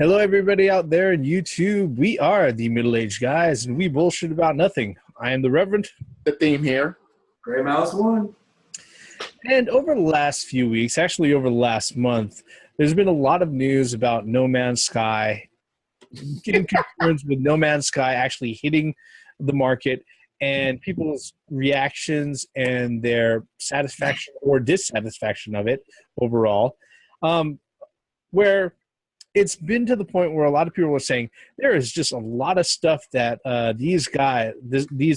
Hello, everybody out there in YouTube. We are the middle-aged guys, and we bullshit about nothing. I am the Reverend. The theme here. Gray Mouse 1. And over the last few weeks, actually over the last month, there's been a lot of news about No Man's Sky, getting concerns with No Man's Sky actually hitting the market, and people's reactions and their satisfaction or dissatisfaction of it overall, where it's been to the point where a lot of people are saying there is just a lot of stuff that these guys, the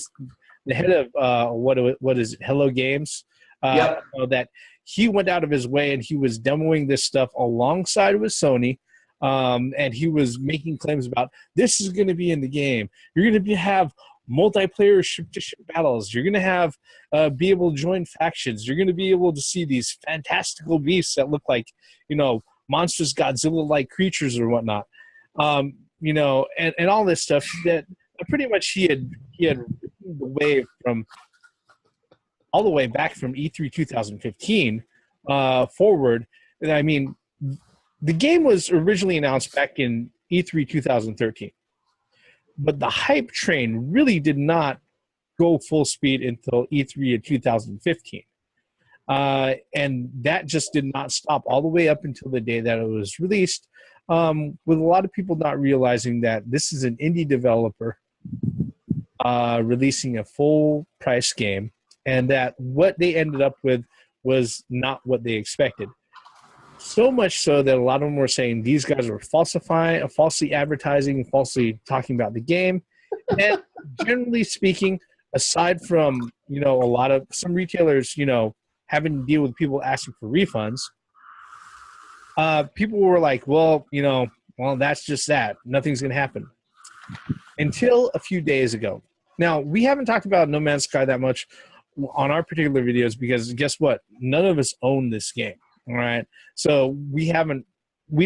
head of what is it, Hello Games, that he went out of his way and he was demoing this stuff alongside with Sony, and he was making claims about this is going to be in the game. You're going to have multiplayer ship-to-ship battles. You're going to have be able to join factions. You're going to be able to see these fantastical beasts that look like, monstrous Godzilla-like creatures or whatnot, and all this stuff that pretty much he had ridden the wave from all the way back from E3 2015 forward. And I mean, the game was originally announced back in E3 2013, but the hype train really did not go full speed until E3 in 2015. And that just did not stop all the way up until the day that it was released, with a lot of people not realizing that this is an indie developer releasing a full-price game, and that what they ended up with was not what they expected. So much so that a lot of them were saying these guys are falsely advertising, falsely talking about the game. And generally speaking, aside from, a lot of some retailers, having to deal with people asking for refunds, people were like, well, that's just that. Nothing's going to happen. Until a few days ago. Now, we haven't talked about No Man's Sky that much on our particular videos because guess what? None of us own this game, all right? So we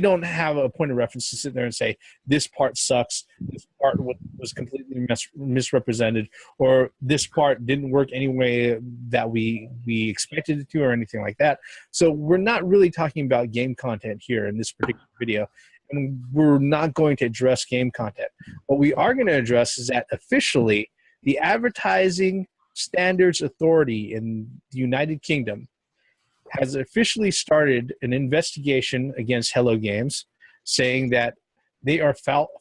don't have a point of reference to sit there and say, this part sucks, this part was completely misrepresented, or this part didn't work any way that we expected it to, or anything like that. So we're not really talking about game content here in this particular video, and we're not going to address game content. What we are going to address is that officially the Advertising Standards Authority in the United Kingdom has officially started an investigation against Hello Games, saying that they are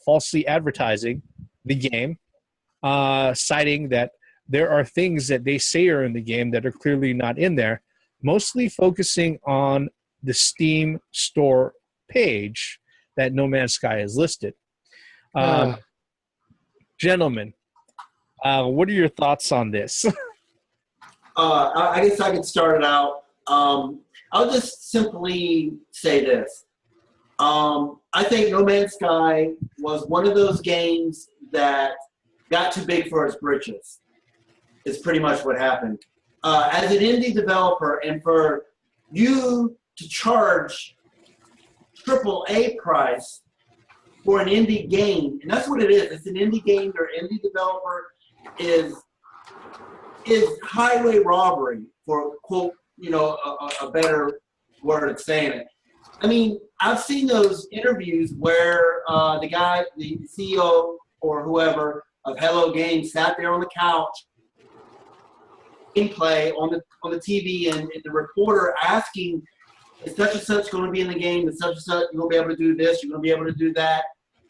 falsely advertising the game, citing that there are things that they say are in the game that are clearly not in there, mostly focusing on the Steam store page that No Man's Sky is listed. Gentlemen, what are your thoughts on this? I guess I could start it out. I'll just simply say this. I think No Man's Sky was one of those games that got too big for its britches. It's pretty much what happened. As an indie developer, and for you to charge AAA price for an indie game, and that's what it is. It's an indie game. Your indie developer is highway robbery, for quote, a better word of saying it. I mean, I've seen those interviews where the CEO or whoever of Hello Games sat there on the couch, gameplay on the TV, and the reporter asking, is such and such going to be in the game? Is such and such, you're going to be able to do this? You're going to be able to do that?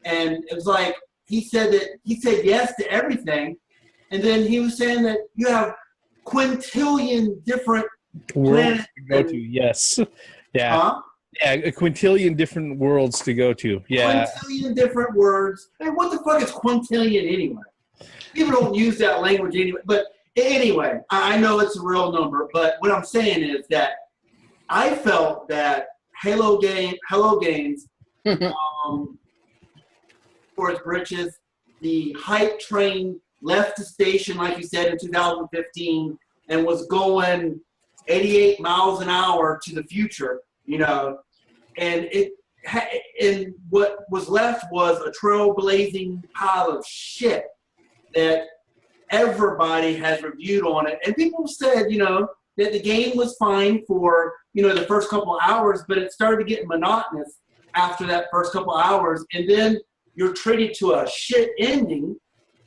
And it was like, he said yes to everything. And then he was saying that you have quintillion different worlds to go to. Yes. Yeah. Huh? Yeah, a quintillion different worlds to go to. Yeah. Quintillion different words. Hey, what the fuck is quintillion anyway? People don't use that language anyway. But anyway, I know it's a real number, but what I'm saying is that I felt that Hello Games, for its britches, the hype train left the station, like you said, in 2015 and was going 88 miles an hour to the future, and what was left was a trailblazing pile of shit that everybody has reviewed on it. And people said, that the game was fine for, the first couple of hours, but it started to get monotonous after that first couple hours, and then you're treated to a shit ending,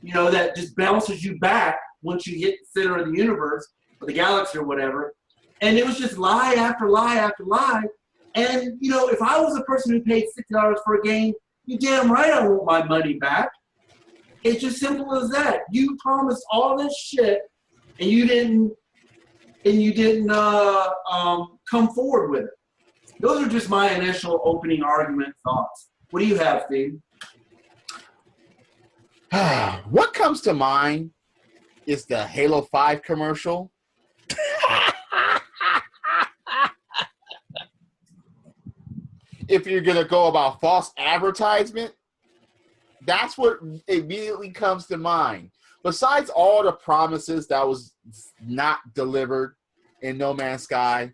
you know, that just bounces you back once you hit the center of the universe or the galaxy or whatever. And it was just lie after lie after lie. And, you know, if I was a person who paid $60 for a game, you damn right I want my money back. It's just simple as that. You promised all this shit, and you didn't come forward with it. Those are just my initial opening argument thoughts. What do you have, Steve? What comes to mind is the Halo 5 commercial. If you're going to go about false advertisement, that's what immediately comes to mind. Besides all the promises that was not delivered in No Man's Sky,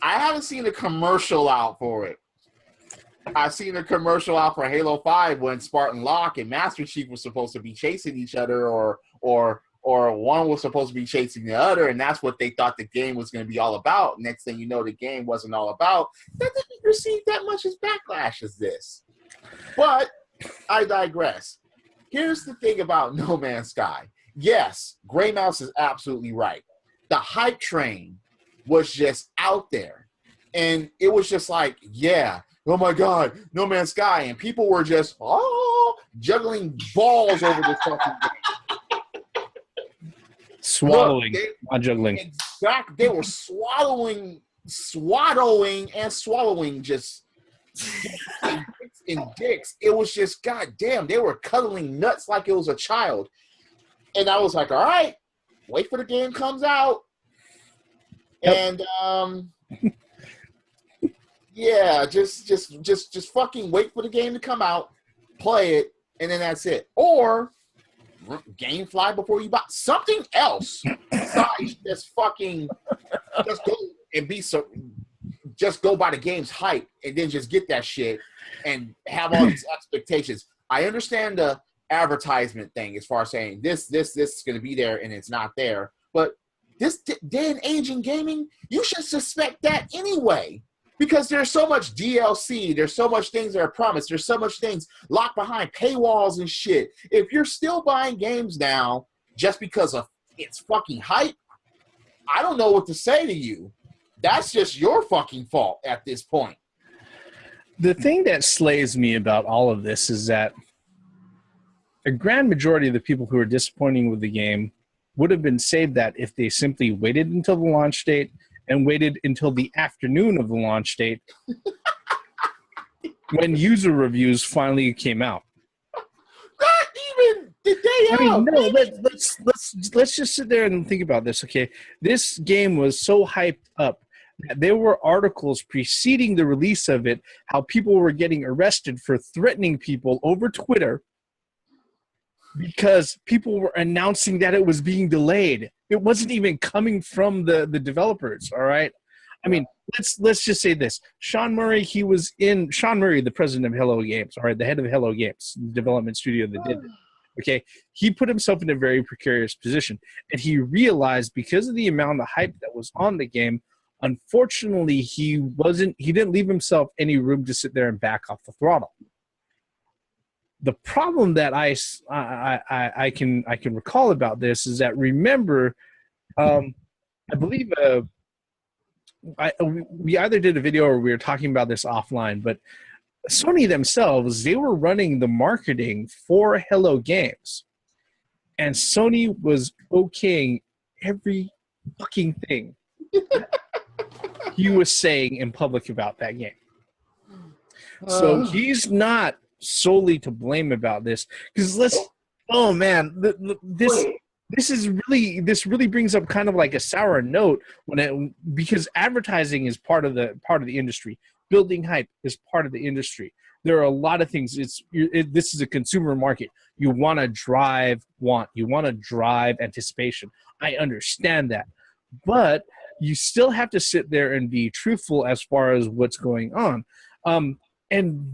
I haven't seen a commercial out for it. I've seen a commercial out for Halo 5 when Spartan Locke and Master Chief were supposed to be chasing each other, or one was supposed to be chasing the other, and that's what they thought the game was going to be all about. Next thing you know, the game wasn't all about. That didn't receive that much as backlash as this. But I digress. Here's the thing about No Man's Sky. Yes, Grey Mouse is absolutely right. The hype train was just out there. And it was just like, yeah, oh my God, No Man's Sky. And people were just, juggling balls over the fucking game. Swaddling, not juggling. Exactly. They were swaddling and swallowing just in dicks. It was just, goddamn, they were cuddling nuts like it was a child. And I was like, all right, wait for the game comes out. Yep. And yeah, just fucking wait for the game to come out, play it, and then that's it. Or game fly before you buy something else besides just fucking just go and be so just go by the game's hype and then just get that shit and have all these expectations. I understand the advertisement thing as far as saying this is going to be there and it's not there, but this day and age in gaming, you should suspect that anyway. Because there's so much DLC, there's so much things that are promised, there's so much things locked behind paywalls and shit. If you're still buying games now just because of it's fucking hype, I don't know what to say to you. That's just your fucking fault at this point. The thing that slays me about all of this is that a grand majority of the people who are disappointing with the game would have been saved that if they simply waited until the launch date and waited until the afternoon of the launch date when user reviews finally came out. Not even the day I mean, no, let's just sit there and think about this, okay? This game was so hyped up that there were articles preceding the release of it, how people were getting arrested for threatening people over Twitter because people were announcing that it was being delayed. It wasn't even coming from the developers, all right? I mean, let's just say this. Sean Murray, the president of Hello Games, all right, the head of Hello Games, the development studio that did it, okay? He put himself in a very precarious position, and he realized because of the amount of hype that was on the game, unfortunately, he didn't leave himself any room to sit there and back off the throttle. The problem that I can recall about this is that, remember, I believe we either did a video or we were talking about this offline, but Sony themselves, they were running the marketing for Hello Games, and Sony was okaying every fucking thing he was saying in public about that game. So he's not solely to blame about this, because this really brings up kind of like a sour note because advertising is part of the industry. Building hype is part of the industry. There are a lot of things. This is a consumer market. You want to drive you want to drive anticipation. I understand that, but you still have to sit there and be truthful as far as what's going on. And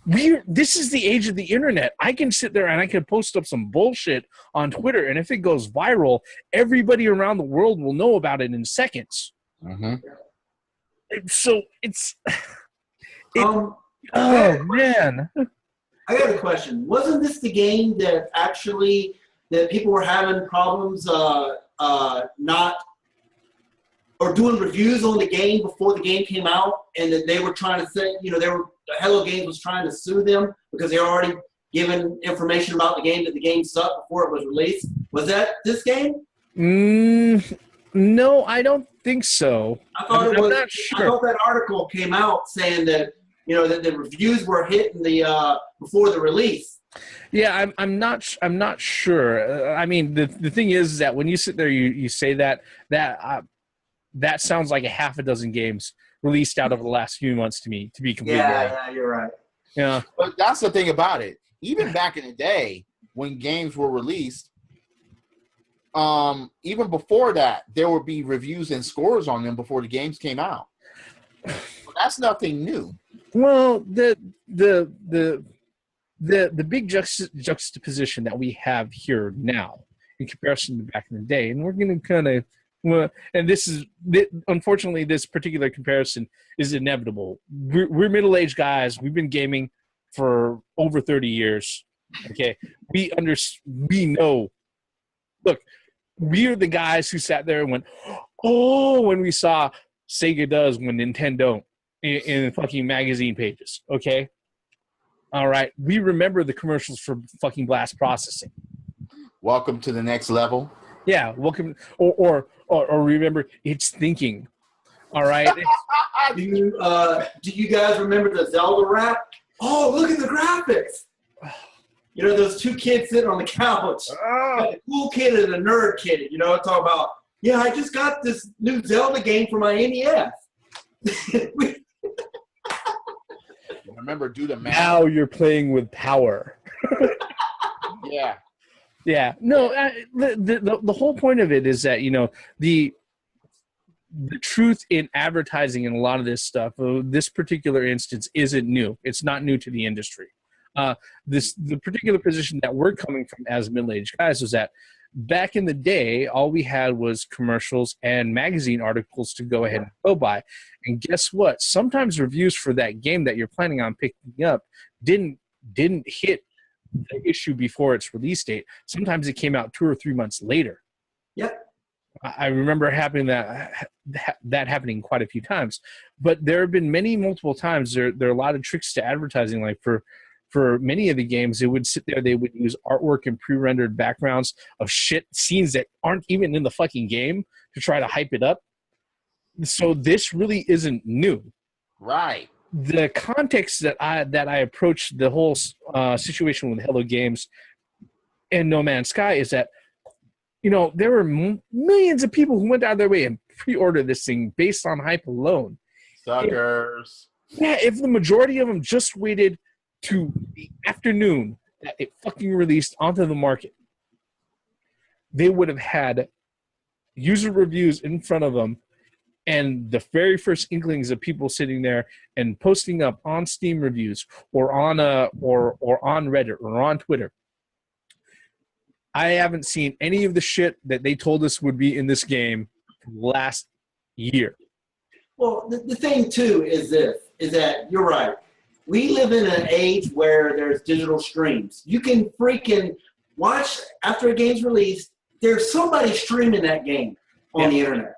this is the age of the internet. I can sit there and I can post up some bullshit on Twitter, and if it goes viral, everybody around the world will know about it in seconds. Mm-hmm. So it's Um, oh man. I got a question. Wasn't this the game that actually that people were having problems not or doing reviews on the game before the game came out, and that they were trying to say, Hello Games was trying to sue them because they were already given information about the game that the game sucked before it was released? Was that this game? No, I don't think so. I'm not sure. I thought that article came out saying that that the reviews were hitting the before the release. Yeah, I'm not sure. I mean, the thing is that when you sit there, you say that sounds like a half a dozen games released out over the last few months to me. To be completely honest. Yeah, you're right. Yeah, but that's the thing about it. Even back in the day when games were released, even before that, there would be reviews and scores on them before the games came out. So that's nothing new. Well, the big juxtaposition that we have here now in comparison to back in the day, and we're going to kind of, and unfortunately, this particular comparison is inevitable. We're middle-aged guys. We've been gaming for over 30 years. Okay, we know. Look, we're the guys who sat there and went, "Oh," when we saw Sega does when Nintendo don't in fucking magazine pages. Okay. All right. We remember the commercials for fucking blast processing. Welcome to the next level. Yeah. Welcome. Or remember it's thinking. All right. Do you guys remember the Zelda rap? Oh, look at the graphics. Those two kids sitting on the couch. The cool kid and the nerd kid, talk about, yeah, I just got this new Zelda game for my NES. Remember, do the math. Now you're playing with power. Yeah. Yeah. No, the whole point of it is that, the truth in advertising and a lot of this stuff, this particular instance isn't new. It's not new to the industry. The particular position that we're coming from as middle-aged guys was that back in the day, all we had was commercials and magazine articles to go ahead and go by. And guess what? Sometimes reviews for that game that you're planning on picking up didn't hit the issue before its release date. Sometimes it came out 2 or 3 months later. Yep. I remember that happening quite a few times. But there have been multiple times. There are a lot of tricks to advertising, like for many of the games, they would sit there, they would use artwork and pre-rendered backgrounds of scenes that aren't even in the fucking game to try to hype it up. So this really isn't new. Right. The context that I approached the whole situation with Hello Games and No Man's Sky is that, there were millions of people who went out of their way and pre-ordered this thing based on hype alone. Suckers. If the majority of them just waited to the afternoon that it fucking released onto the market, they would have had user reviews in front of them and the very first inklings of people sitting there and posting up on Steam reviews or on or on Reddit or on Twitter. I haven't seen any of the shit that they told us would be in this game last year. Well, the thing too is that you're right. We live in an age where there's digital streams. You can freaking watch after a game's released. There's somebody streaming that game on the internet.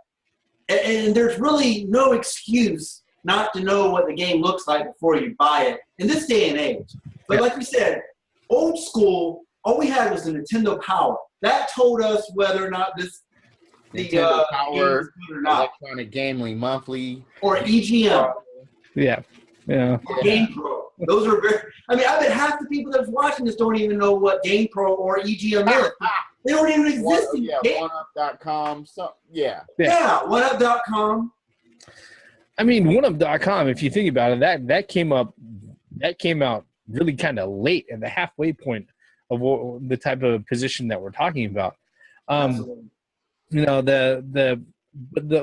And there's really no excuse not to know what the game looks like before you buy it in this day and age. But like we said, old school, all we had was the Nintendo Power. That told us whether or not Nintendo Power, or not. Electronic Gambling Monthly. Or EGM. Yeah. Or Game Pro. Those are very. I bet half the people that's watching this don't even know what Game Pro or EGM is. They don't even exist. OneUp.com. So, yeah, OneUp.com. I mean, OneUp.com, if you think about it, that came out really kind of late at the halfway point of the type of position that we're talking about. The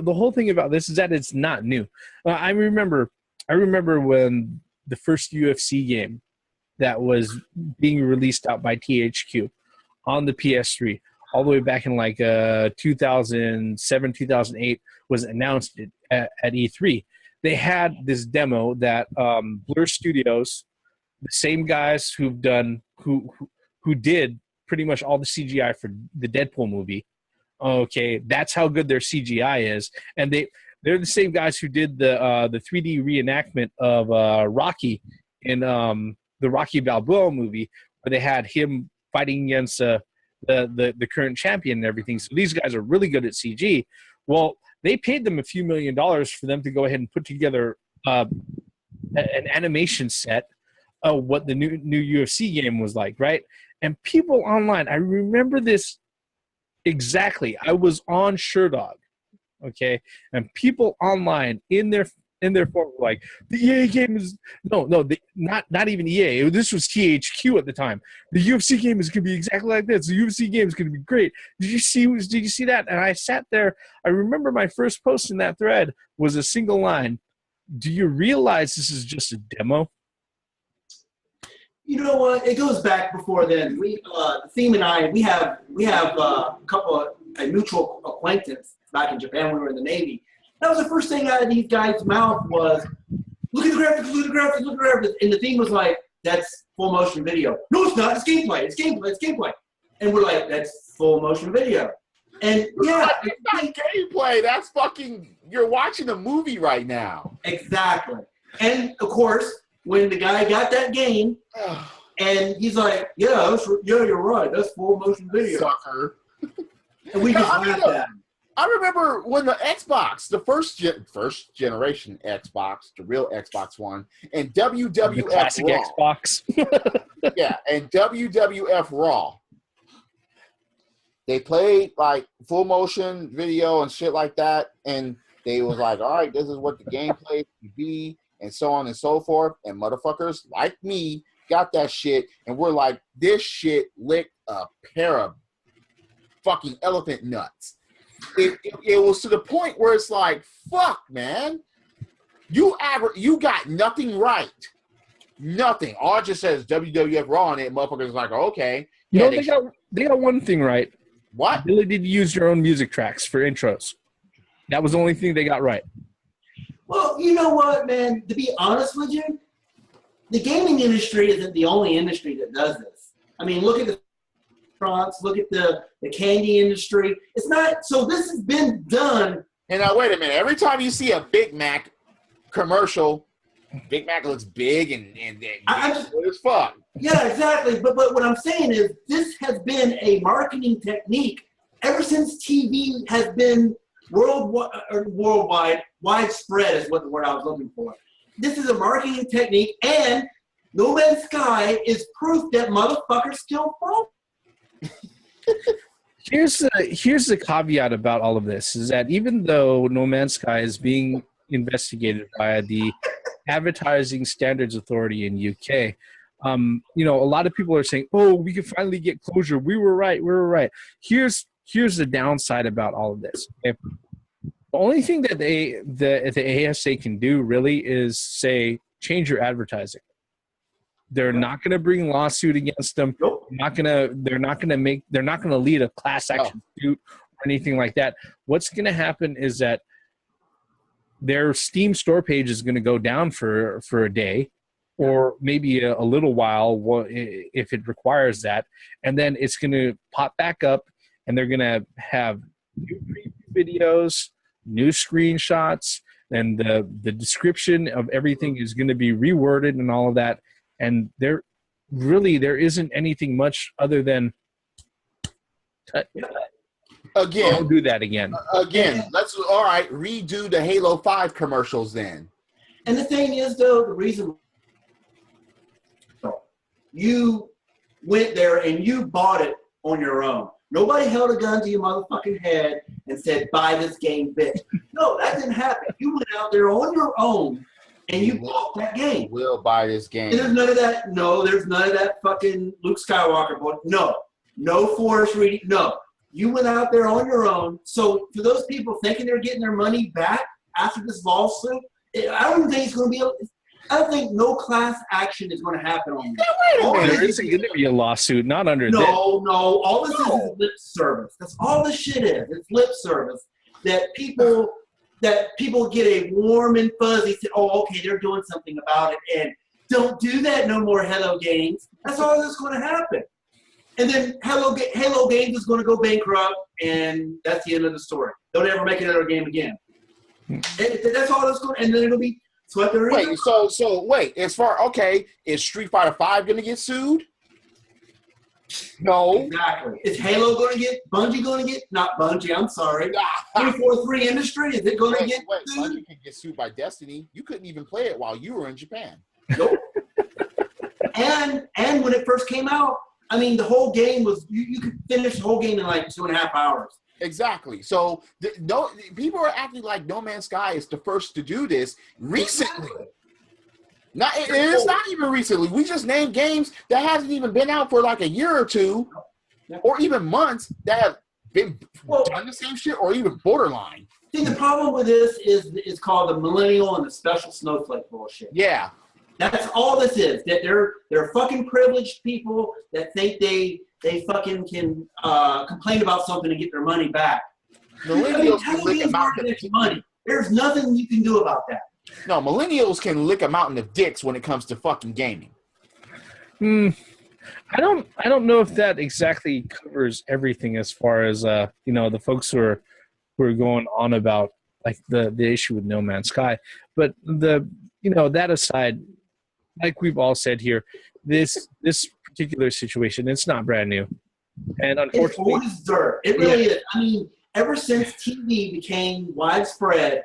whole thing about this is that it's not new. I remember when the first UFC game that was being released out by THQ on the PS3 all the way back in 2007, 2008 was announced at E3. they had this demo that Blur Studios, the same guys who did pretty much all the CGI for the Deadpool movie. Okay, that's how good their CGI is, and they're the same guys who did the 3D reenactment of Rocky in the Rocky Balboa movie, where they had him fighting against the current champion and everything. So these guys are really good at CG. Well, they paid them a few $1 million for them to go ahead and put together an animation set of what the new UFC game was like, right? And people online, I remember this exactly. I was on SureDog, okay, and people online in their forum were like, the EA game is not even EA. This was THQ at the time. The UFC game is going to be exactly like this. The UFC game is going to be great. Did you see that? And I sat there. I remember my first post in that thread was a single line. Do you realize this is just a demo? You know what? It goes back before then. The Theme and I, we have a mutual acquaintance back in Japan when we were in the Navy. That was the first thing out of these guys' mouth was, look at the graphics, look at the graphics, look at the graphics. And the Theme was like, that's full motion video. No, it's not. It's gameplay. It's gameplay. It's gameplay. And we're like, that's full motion video. And yeah, it's not gameplay. That's fucking. You're watching a movie right now. Exactly. And of course, when the guy got that game, and he's like, yeah, you're right. That's full motion video. Sucker. And we just laughed at him. I remember when the Xbox, the first generation Xbox, the real Xbox One, and WWF the classic Raw. Xbox. Yeah, and WWF Raw. They played like full motion video and shit like that, and they was like, all right, this is what the gameplay can be, and so on and so forth. And motherfuckers like me got that shit, and we're like, this shit licked a pair of fucking elephant nuts. It was to the point where it's like, fuck, man. You got nothing right. Nothing. All it just says WWF Raw on it, motherfuckers like, okay. You know, they got one thing right. What? Ability to use your own music tracks for intros. That was the only thing they got right. Well, you know what, man? To be honest with you, the gaming industry isn't the only industry that does this. I mean, look at the restaurants, look at the candy industry. It's not, so this has been done. And now, wait a minute. Every time you see a Big Mac commercial, Big Mac looks big and good as fuck. Yeah, exactly. But what I'm saying is this has been a marketing technique ever since TV has been worldwide, widespread is what the word I was looking for. This is a marketing technique, and No Man's Sky is proof that motherfuckers still fall. Here's the caveat about all of this, is that even though No Man's Sky is being investigated by the Advertising Standards Authority in UK, you know, a lot of people are saying, oh, we can finally get closure. We were right. Here's the downside about all of this. Okay? The only thing that the ASA can do really is say, change your advertising. They're not going to bring lawsuit against them. Nope. They're not going to lead a class action suit or anything like that. What's going to happen is that their Steam store page is going to go down for a day, or maybe a little while if it requires that, and then it's going to pop back up, and they're going to have new preview videos, new screenshots, and the description of everything is going to be reworded and all of that. And there isn't anything much other than again. Don't do that again. Let's redo the Halo 5 commercials then. And the thing is, though, the reason you went there and you bought it on your own. Nobody held a gun to your motherfucking head and said, buy this game, bitch. No, that didn't happen. You went out there on your own and you bought that game. We'll buy this game. And there's none of that. No, there's none of that fucking Luke Skywalker book. No force reading. No. You went out there on your own. So for those people thinking they're getting their money back after this lawsuit, I don't think it's going to be I don't think no class action is going to happen on this. There isn't going to be a lawsuit, not under this. No. All this is lip service. That's all this shit is. It's lip service that people that people get a warm and fuzzy, say, oh, okay, they're doing something about it, and don't do that no more, Hello Games. That's all that's going to happen. And then Hello Games is going to go bankrupt, and that's the end of the story. Don't ever make another game again. That's all that's going to, and then it'll be swept under. Wait, so wait, is Street Fighter 5 going to get sued? No. Exactly. Is Halo going to get, Bungie going to get, not Bungie, I'm sorry. 343 Industry, is it going to get sued? Bungie can get sued by Destiny. You couldn't even play it while you were in Japan. Nope. and when it first came out, I mean, the whole game was, you could finish the whole game in like 2.5 hours. Exactly. So no, people are acting like No Man's Sky is the first to do this recently. It's not even recently. We just named games that hasn't even been out for like a year or two, or even months, that have been done the same shit, or even borderline. See, the problem with this is called the millennial and the special snowflake bullshit. Yeah. That's all this is. That they're fucking privileged people that think they fucking can complain about something and get their money back. Millennials can lick a mountain of money. There's nothing you can do about that. No, millennials can lick a mountain of dicks when it comes to fucking gaming. I don't know if that exactly covers everything as far as the folks who are going on about like the issue with No Man's Sky. But that aside, like we've all said here, this particular situation, it's not brand new. And unfortunately, it's old as dirt. It really is. I mean, ever since TV became widespread,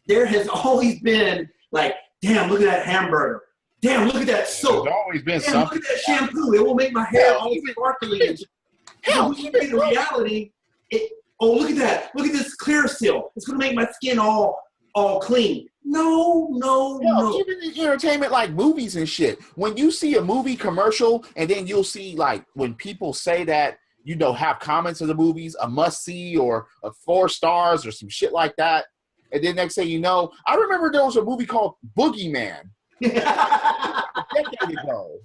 there has always been like, damn, look at that hamburger. Damn, look at that soap. There's always been damn, something. Look at that shampoo. It will make my hair all sparkly. Hell, even in reality, look at that. Look at this clear seal. It's going to make my skin all clean. No. Even in entertainment like movies and shit. When you see a movie commercial and then you'll see like when people say that, have comments of the movies, a must-see or a 4 stars or some shit like that. And then next thing you know, I remember there was a movie called Boogeyman a decade ago.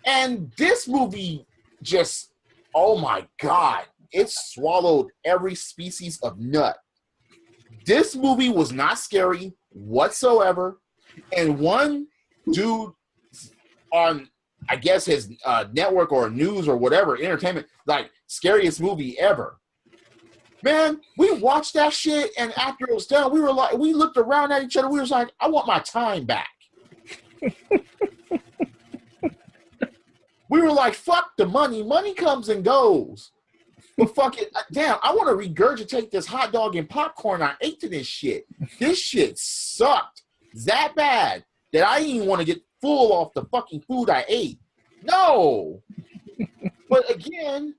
And this movie just, oh my God, it swallowed every species of nut. This movie was not scary whatsoever. And one dude on, I guess, his network or news or whatever, entertainment, like, scariest movie ever. Man, we watched that shit, and after it was done, we looked around at each other. We was like, I want my time back. We were like, fuck the money. Money comes and goes. But fuck it. Damn, I want to regurgitate this hot dog and popcorn I ate to this shit. This shit sucked that bad that I didn't even want to get full off the fucking food I ate. No. But again,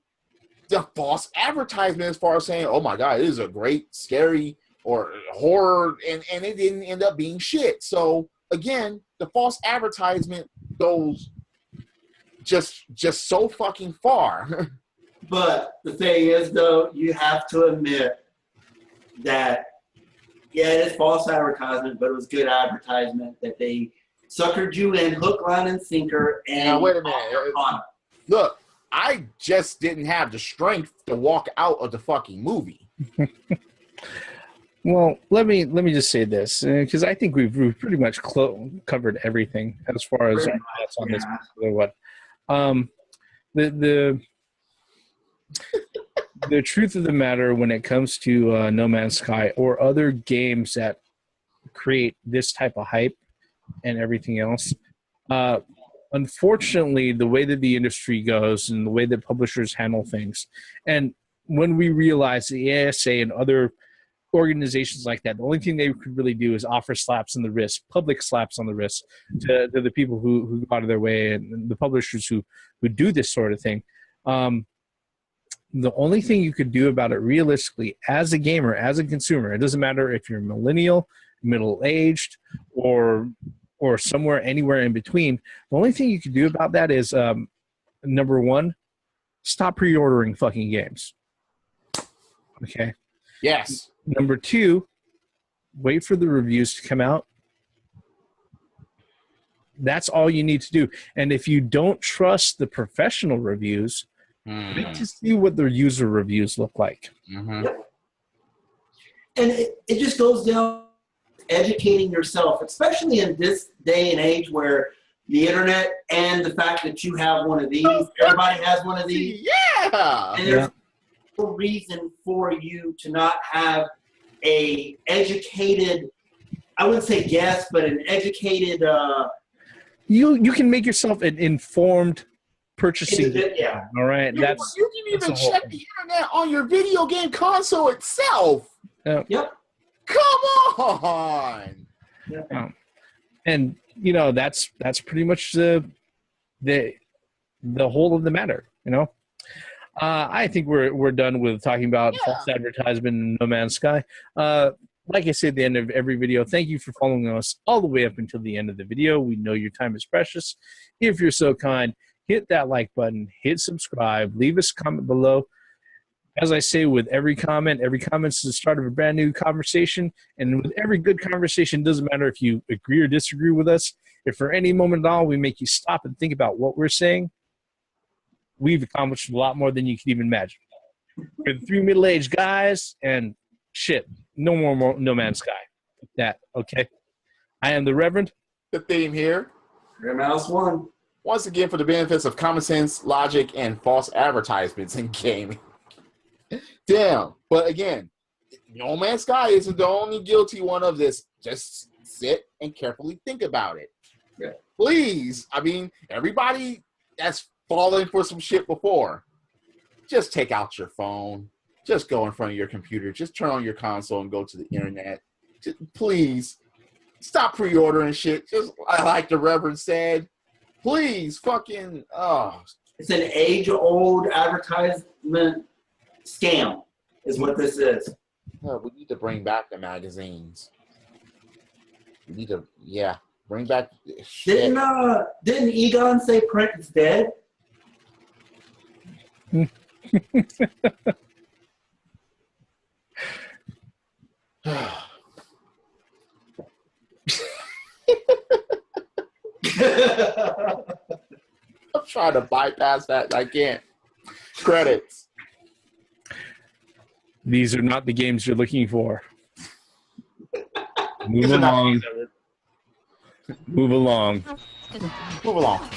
the false advertisement as far as saying, oh my God, it is a great, scary, or horror, and it didn't end up being shit. So again, the false advertisement goes just so fucking far. But the thing is, though, you have to admit that, yeah, it is false advertisement, but it was good advertisement that they suckered you in hook, line, and sinker. And now, wait a minute. Look, I just didn't have the strength to walk out of the fucking movie. Well, let me just say this, because I think we've pretty much covered everything as far as our thoughts on this particular one. The truth of the matter when it comes to No Man's Sky or other games that create this type of hype and everything else, unfortunately, the way that the industry goes and the way that publishers handle things, and when we realize the ASA and other organizations like that, the only thing they could really do is offer slaps on the wrist, public slaps on the wrist to the people who go out of their way and the publishers who do this sort of thing. The only thing you could do about it realistically as a gamer, as a consumer, it doesn't matter if you're millennial, middle-aged, or somewhere, anywhere in between. The only thing you can do about that is, number one, stop pre-ordering fucking games. Okay? Yes. Number two, wait for the reviews to come out. That's all you need to do. And if you don't trust the professional reviews, wait to see what their user reviews look like. Mm-hmm. And it just goes down educating yourself, especially in this day and age where the internet and the fact that you have one of these, everybody has one of these. Yeah. And there's no reason for you to not have a educated, I wouldn't say guess, but an educated. You can make yourself an informed purchasing. Yeah. All right. You can even check the internet on your video game console itself. Yep. Come on. Yeah. And you know that's pretty much the whole of the matter. You know, I think we're done with talking about false advertisement and No Man's Sky. Like I say at the end of every video, thank you for following us all the way up until the end of the video. We know your time is precious. If you're so kind, hit that like button, hit subscribe, leave us a comment below. As I say, with every comment is the start of a brand new conversation. And with every good conversation, doesn't matter if you agree or disagree with us. If for any moment at all we make you stop and think about what we're saying, we've accomplished a lot more than you can even imagine. We're the 3 middle-aged guys, and shit, no more No Man's Sky. That, okay? I am the Reverend. The theme here. Mouse 1. Once again, for the benefits of common sense, logic, and false advertisements in gaming. Damn. But again, No Man's Sky isn't the only guilty one of this. Just sit and carefully think about it. Yeah. Please. I mean, everybody that's fallen for some shit before, just take out your phone. Just go in front of your computer. Just turn on your console and go to the internet. Just, please, stop pre-ordering shit. Just like the Reverend said. Please, fucking, It's an age-old advertisement scam is what this is. No, we need to bring back the magazines. We need to, bring back shit. Didn't Egon say print is dead? I'm trying to bypass that. I can't. Credits. These are not the games you're looking for. Move along. Move along. Move along.